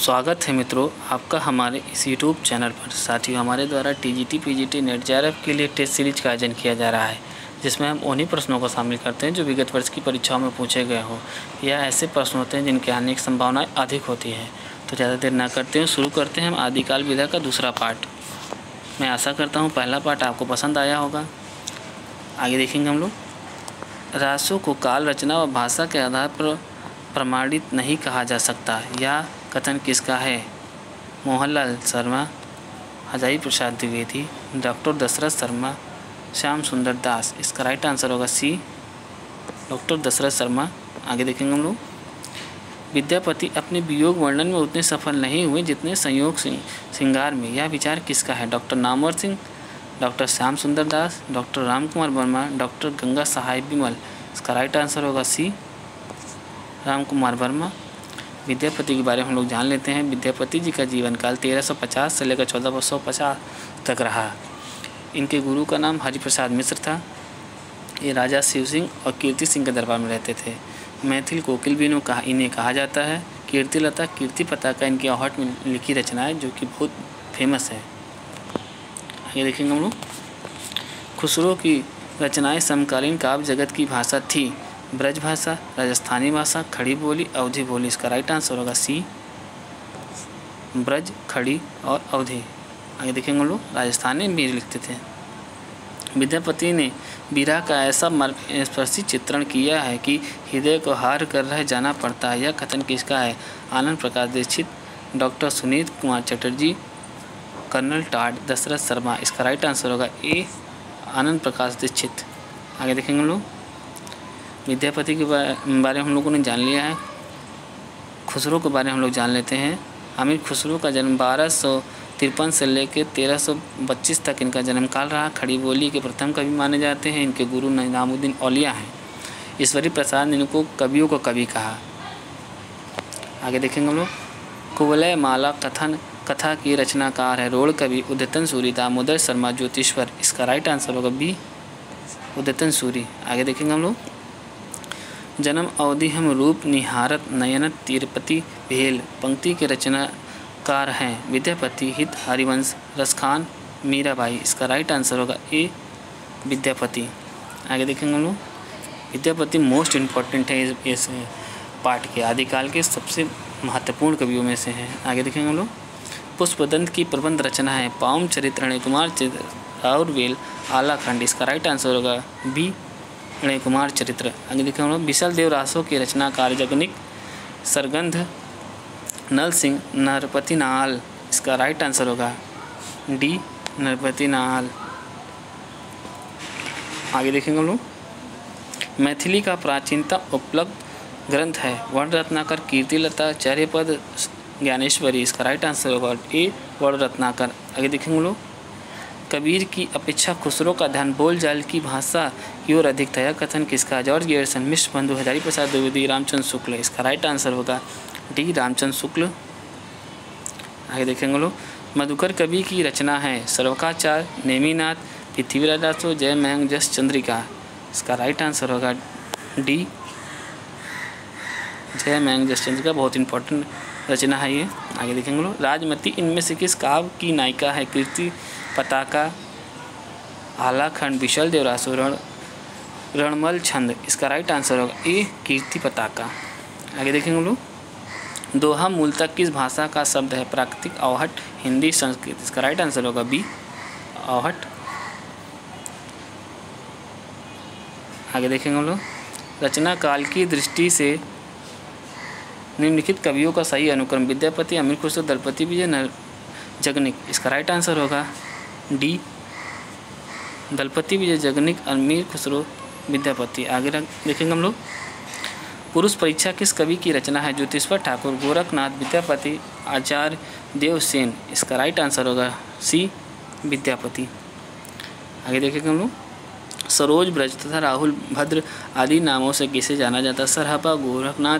स्वागत है मित्रों आपका हमारे इस YouTube चैनल पर। साथियों, हमारे द्वारा TGT PGT नेट JRF के लिए टेस्ट सीरीज का आयोजन किया जा रहा है, जिसमें हम उन्हीं प्रश्नों को शामिल करते हैं जो विगत वर्ष की परीक्षाओं में पूछे गए हो या ऐसे प्रश्न होते हैं जिनके आने की संभावनाएं अधिक होती है। तो ज़्यादा देर ना करते हैं, शुरू करते हैं हम आदिकाल विधा का दूसरा पार्ट। मैं आशा करता हूँ पहला पार्ट आपको पसंद आया होगा। आगे देखेंगे हम लोग। रासों को काल रचना व भाषा के आधार पर प्रमाणित नहीं कहा जा सकता, यह कथन किसका है? मोहनलाल शर्मा, हजारी प्रसाद द्विवेदी, डॉक्टर दशरथ शर्मा, श्याम सुंदर दास। इसका राइट आंसर होगा सी, डॉक्टर दशरथ शर्मा। आगे देखेंगे हम लोग। विद्यापति अपने वियोग वर्णन में उतने सफल नहीं हुए जितने संयोग श्रृंगार में, यह विचार किसका है? डॉक्टर नामवर सिंह, डॉक्टर श्याम सुंदर दास, डॉक्टर राम कुमार वर्मा, डॉक्टर गंगा सहाय बिमल। इसका राइट आंसर होगा सी, राम कुमार वर्मा। विद्यापति के बारे में हम लोग जान लेते हैं। विद्यापति जी का जीवन काल 1350 से लेकर 1450 तक रहा। इनके गुरु का नाम हरिप्रसाद मिश्र था। ये राजा शिव सिंह और कीर्ति सिंह के दरबार में रहते थे। मैथिल कोकिल भी इन्हें कहा जाता है। कीर्तिलता, कीर्ति पताका इनकी आहट में लिखी रचना है जो कि बहुत फेमस है। ये देखेंगे हम लोग। खुसरो की रचनाएं समकालीन काव्य जगत की भाषा थी। ब्रज भाषा, राजस्थानी भाषा, खड़ी बोली, अवधी बोली। इसका राइट आंसर होगा सी, ब्रज, खड़ी और अवधी। आगे देखेंगे हम लोग। राजस्थानी में भी लिखते थे। विद्यापति ने विरह का ऐसा स्पर्शी चित्रण किया है कि हृदय को हार कर रह जाना पड़ता है, यह कथन किसका है? Anand Prakash Dixit, doctor Suneet Kumar Chatterjee, colonel Tod, Dashrath Sharma. इसका राइट आंसर होगा ए, आनंद प्रकाश दीक्षित। आगे देखेंगे हम लोग। विद्यापति के बारे में हम लोगों ने जान लिया है। खुसरो के बारे में हम लोग जान लेते हैं। अमीर खुसरो का जन्म 1253 से लेकर 1325 तक इनका जन्म काल रहा। खड़ी बोली के प्रथम कवि माने जाते हैं। इनके गुरु निजामुद्दीन औलिया हैं। ईश्वरी प्रसाद ने इनको कवियों को कवि कहा। आगे देखेंगे हम लोग। कुवलय माला कथा की रचनाकार है। रोड़ कवि उद्यतन सूरी, दामोदर शर्मा, ज्योतिश्वर। इसका राइट आंसर होगा बी, उद्यतन सूरी। आगे देखेंगे हम लोग। जन्म अवधि हम रूप निहारत नयन तिरुपति भेल पंक्ति के रचनाकार हैं। विद्यापति, हित, हरिवंश, रसखान, मीराबाई। इसका राइट आंसर होगा ए, विद्यापति। आगे देखेंगे हम लोग। विद्यापति मोस्ट इम्पॉर्टेंट है इस पाठ के, आदिकाल के सबसे महत्वपूर्ण कवियों में से हैं। आगे देखेंगे हम लोग। पुष्पदंत की प्रबंध रचना है। पाउम चरित्र, अणय कुमार चरित्र, राउरवेल, आलाखंड। इसका राइट आंसर होगा बी, अणय कुमार चरित्र। आगे देखें हम लोग। विशल देव रासों के रचनाकार जगनिक, सरगंध, नल सिंह, नरपति नाल। इसका राइट आंसर होगा डी, नरपति नाल। आगे देखेंगे हम लोग। मैथिली का प्राचीनतम उपलब्ध ग्रंथ है। वर्ण रत्नाकर, कीर्तिलता, चर्यपद, ज्ञानेश्वरी। इसका राइट आंसर होगा ए, वर्ण रत्नाकर। आगे देखेंगे हम लोग। कबीर की अपेक्षा खुसरो का ध्यान बोलचाल की भाषा की ओर अधिक था, यह कथन किसका? जॉर्ज गैरिसन, मिश्र बंधु, हजारी प्रसाद द्विवेदी, रामचंद्र शुक्ल। इसका राइट आंसर होगा डी, रामचंद्र शुक्ल। आगे देखेंगे लोग। मधुकर कवि की रचना है। सर्वकाचार, नेमिनाथ, पृथ्वीराज रासो, जय महंग, जस चंद्रिका। इसका राइट आंसर होगा डी, जय महंग, जस चंद्रिका। बहुत इंपॉर्टेंट रचना है ये। आगे देखेंगे लोग। राजमती इनमें से किस काव्य की नायिका है? कीर्ति पताका, आलाखंड, विशल देव रासो, रणमल छंद। इसका राइट आंसर होगा ए, कीर्ति पताका। आगे देखेंगे लोग। दोहा मूलतः किस भाषा का शब्द है? प्राकृतिक, अवहट, हिंदी, संस्कृत। इसका राइट आंसर होगा बी, अवहट। आगे देखेंगे हम लोग। रचना काल की दृष्टि से निम्नलिखित कवियों का सही अनुक्रम। विद्यापति, अमीर खुसरो, दलपति विजय, जगनिक। इसका राइट आंसर होगा डी, दलपति विजय, जगनिक, अमीर खुसरो, विद्यापति। आगे देखेंगे हम लोग। पुरुष परीक्षा किस कवि की रचना है? ज्योतिश्वर ठाकुर, गोरखनाथ, विद्यापति, आचार्य देवसेन। इसका राइट आंसर होगा सी, विद्यापति। आगे देखेंगे हम लोग। सरोज, ब्रज तथा राहुल भद्र आदि नामों से किसे जाना जाता है? सरहपा, गोरखनाथ,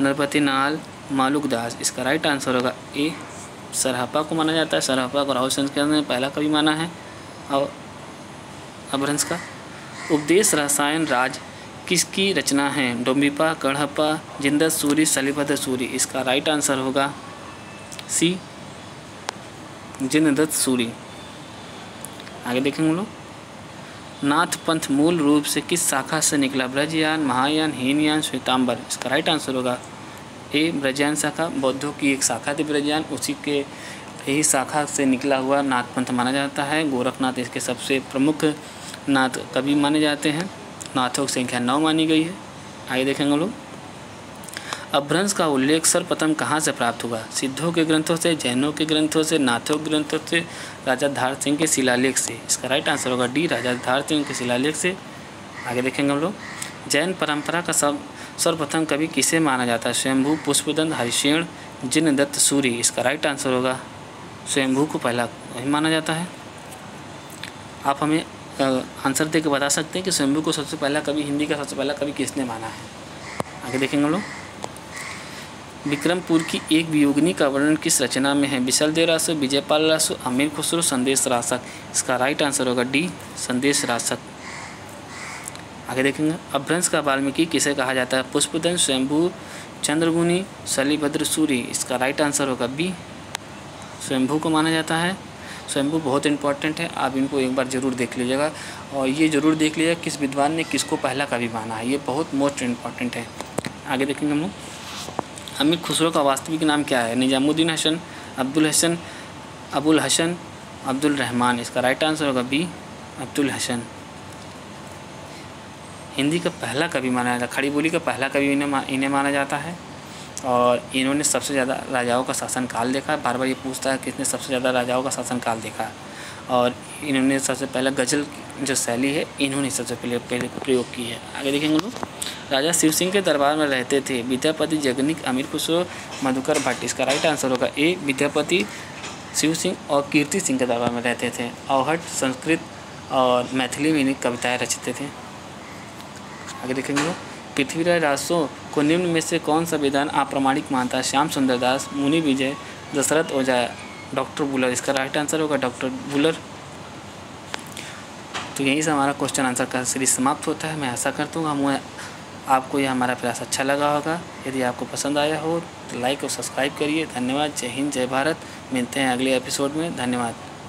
नरपति नाल, मालुकदास। इसका राइट आंसर होगा ए, सरहपा को माना जाता है। सरहपा को राहुल संस्कृत ने पहला कवि माना है। और अपभ्रंश का उपदेश रसायन राज किसकी रचना है? डोम्बिपा, कढ़प्पा, जिंदत सूरी, सलीभद्र सूरी। इसका राइट आंसर होगा सी जिनदत्त सूरी। आगे देखेंगे हम लोग, नाथ पंथ मूल रूप से किस शाखा से निकला? ब्रजयान, महायान, हीनयान, श्वेतांबर। इसका राइट आंसर होगा ए ब्रजयान शाखा। बौद्धों की एक शाखा थी ब्रजयान, उसी के यही शाखा से निकला हुआ नाथ पंथ माना जाता है। गोरखनाथ इसके सबसे प्रमुख नाथ कवि माने जाते हैं। नाथों की संख्या 9 मानी गई है। आगे देखेंगे हम लोग, अपभ्रंश का उल्लेख सर्वप्रथम कहाँ से प्राप्त हुआ? सिद्धों के ग्रंथों से, जैनों के ग्रंथों से, नाथों के ग्रंथों से, राजा धार सिंह के शिलालेख से। इसका राइट आंसर होगा डी राजा धार सिंह के शिलालेख से। आगे देखेंगे हम लोग, जैन परंपरा का सर्वप्रथम कवि किसे माना जाता है? स्वयंभू, पुष्पदंत, हरिशेण, जिनदत्त सूरी। इसका राइट आंसर होगा स्वयंभू को पहला वही माना जाता है। आप हमें आंसर दे के बता सकते हैं कि स्वयंभू को सबसे पहला कवि, हिंदी का सबसे पहला कवि किसने माना है? आगे देखेंगे हम लोग, विक्रमपुर की एक वियोगिनी का वर्णन किस रचना में है? बिसल रासु, विजयपाल रासु, अमीर खुसरो, संदेश रासक। इसका राइट आंसर होगा डी संदेश रासक। आगे देखेंगे, अपभ्रंश का वाल्मीकि किसे कहा जाता है? पुष्पदंत, स्वयंभू, चंद्रमुनि, शलिभद्र सूरी। इसका राइट आंसर होगा बी स्वयंभू को माना जाता है। स्वयंभू बहुत इंपॉर्टेंट है, आप इनको एक बार ज़रूर देख लीजिएगा और ये ज़रूर देख लीजिएगा किस विद्वान ने किसको पहला कवि माना है, ये बहुत मोस्ट इम्पॉर्टेंट है। आगे देखेंगे हम लोग, अमीर खुसरो का वास्तविक नाम क्या है? निजामुद्दीन हसन, अब्दुल हसन, अबुल हसन, अब्दुल रहमान। इसका राइट आंसर होगा बी अब्दुल हसन। हिंदी का पहला कवि माना जाता है, खड़ी बोली का पहला कवि इन्हें माना जाता है और इन्होंने सबसे ज़्यादा राजाओं का शासनकाल देखा है। बार बार ये पूछता है किसने सबसे ज़्यादा राजाओं का शासनकाल देखा है और इन्होंने सबसे पहला गज़ल जो शैली है इन्होंने सबसे पहले प्रयोग की है। आगे देखेंगे लोग, राजा शिव सिंह के दरबार में रहते थे विद्यापति, जगनिक, अमीर खुसरो, मधुकर भट्ट। इसका राइट आंसर होगा ए विद्यापति, शिव सिंह और कीर्ति सिंह के दरबार में रहते थे। अवहट, संस्कृत और मैथिली में इन्हीं कविताएँ रचते थे। आगे देखेंगे लोग, पृथ्वीराज रासो को निम्न में से कौन सा विधान अप्रामाणिक मानता है? श्याम सुंदर दास, मुनि विजय, दशरथ ओझा, डॉक्टर बुलर। इसका राइट आंसर होगा डॉक्टर बुलर। तो यहीं से हमारा क्वेश्चन आंसर का सीरीज समाप्त होता है। मैं आशा करता हूँ आपको यह हमारा प्रयास अच्छा लगा होगा। यदि आपको पसंद आया हो तो लाइक और सब्सक्राइब करिए। धन्यवाद। जय हिंद, जय भारत। मिलते हैं अगले एपिसोड में। धन्यवाद।